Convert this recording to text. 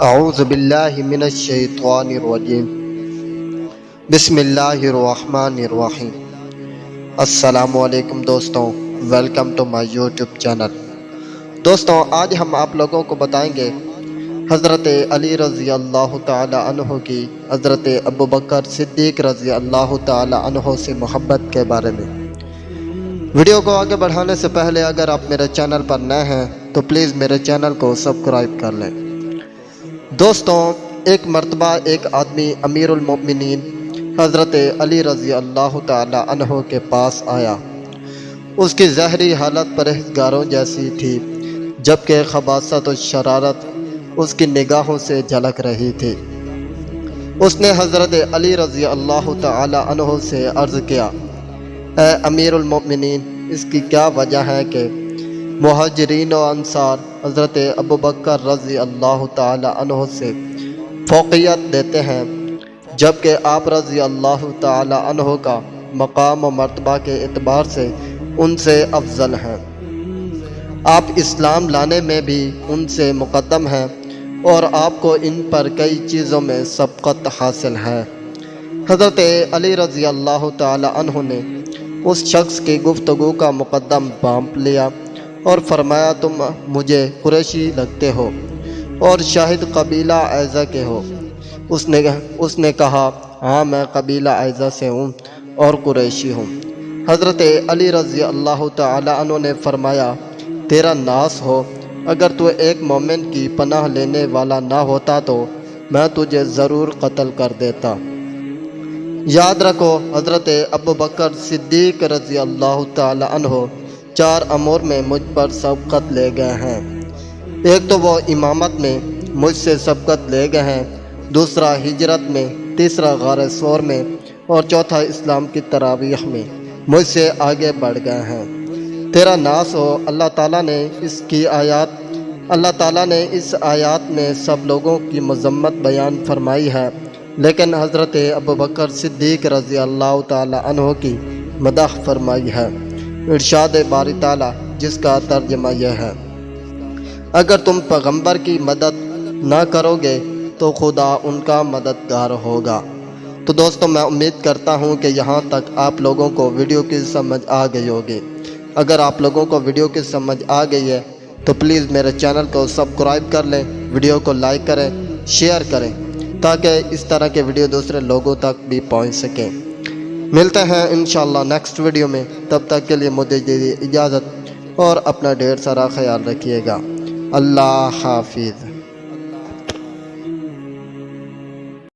اعوذ باللہ من الشیطان الرجیم بسم اللہ الرحمن الرحیم۔ السلام علیکم دوستوں، welcome to my YouTube channel. دوستوں، آج ہم آپ لوگوں کو بتائیں گے حضرت علی رضی اللہ تعالی عنہ کی حضرت ابوبکر صدیق رضی اللہ تعالی عنہ سے محبت کے بارے میں۔ ویڈیو کو آگے بڑھانے سے پہلے اگر آپ میرے چینل پر نئے ہیں تو پلیز میرے چینل کو سبسکرائب کر لیں۔ دوستوں، ایک مرتبہ ایک آدمی امیر المؤمنین حضرت علی رضی اللہ تعالی عنہ کے پاس آیا۔ اس کی ظاہری حالت پرہیزگاروں جیسی تھی، جبکہ خباثت و شرارت اس کی نگاہوں سے جھلک رہی تھی۔ اس نے حضرت علی رضی اللہ تعالی عنہ سے عرض کیا، اے امیر المؤمنین، اس کی کیا وجہ ہے کہ مہاجرین و انصار حضرت ابوبکر رضی اللہ تعالی عنہ سے فوقیت دیتے ہیں، جبکہ آپ رضی اللہ تعالی عنہ کا مقام و مرتبہ کے اعتبار سے ان سے افضل ہیں۔ آپ اسلام لانے میں بھی ان سے مقدم ہیں اور آپ کو ان پر کئی چیزوں میں سبقت حاصل ہے۔ حضرت علی رضی اللہ تعالی عنہ نے اس شخص کی گفتگو کا مقدم بانپ لیا اور فرمایا، تم مجھے قریشی لگتے ہو اور شاہد قبیلہ عیزہ کے ہو۔ اس نے کہا، ہاں میں قبیلہ عیزہ سے ہوں اور قریشی ہوں۔ حضرت علی رضی اللہ تعالی عنہ نے فرمایا، تیرا ناس ہو، اگر تو ایک مومن کی پناہ لینے والا نہ ہوتا تو میں تجھے ضرور قتل کر دیتا۔ یاد رکھو، حضرت ابوبکر صدیق رضی اللہ تعالی عنہ 4 امور میں مجھ پر سبقت لے گئے ہیں۔ ایک تو وہ امامت میں مجھ سے سبقت لے گئے ہیں، دوسرا ہجرت میں، تیسرا غار ثور میں، اور چوتھا اسلام کی تراویح میں مجھ سے آگے بڑھ گئے ہیں۔ تیرا ناس ہو، اللہ تعالیٰ نے اس آیات میں سب لوگوں کی مذمت بیان فرمائی ہے، لیکن حضرت ابوبکر صدیق رضی اللہ تعالی عنہ کی مدح فرمائی ہے۔ ارشاد باری تعالیٰ، جس کا ترجمہ یہ ہے، اگر تم پیغمبر کی مدد نہ کرو گے تو خدا ان کا مددگار ہوگا۔ تو دوستوں، میں امید کرتا ہوں کہ یہاں تک آپ لوگوں کو ویڈیو کی سمجھ آ گئی ہوگی۔ اگر آپ لوگوں کو ویڈیو کی سمجھ آ گئی ہے تو پلیز میرے چینل کو سبسکرائب کر لیں، ویڈیو کو لائک کریں، شیئر کریں، تاکہ اس طرح کے ویڈیو دوسرے لوگوں تک بھی پہنچ سکیں۔ ملتے ہیں انشاءاللہ نیکسٹ ویڈیو میں، تب تک کے لیے مجھے دیجیے اجازت اور اپنا ڈھیر سارا خیال رکھیے گا۔ اللہ حافظ۔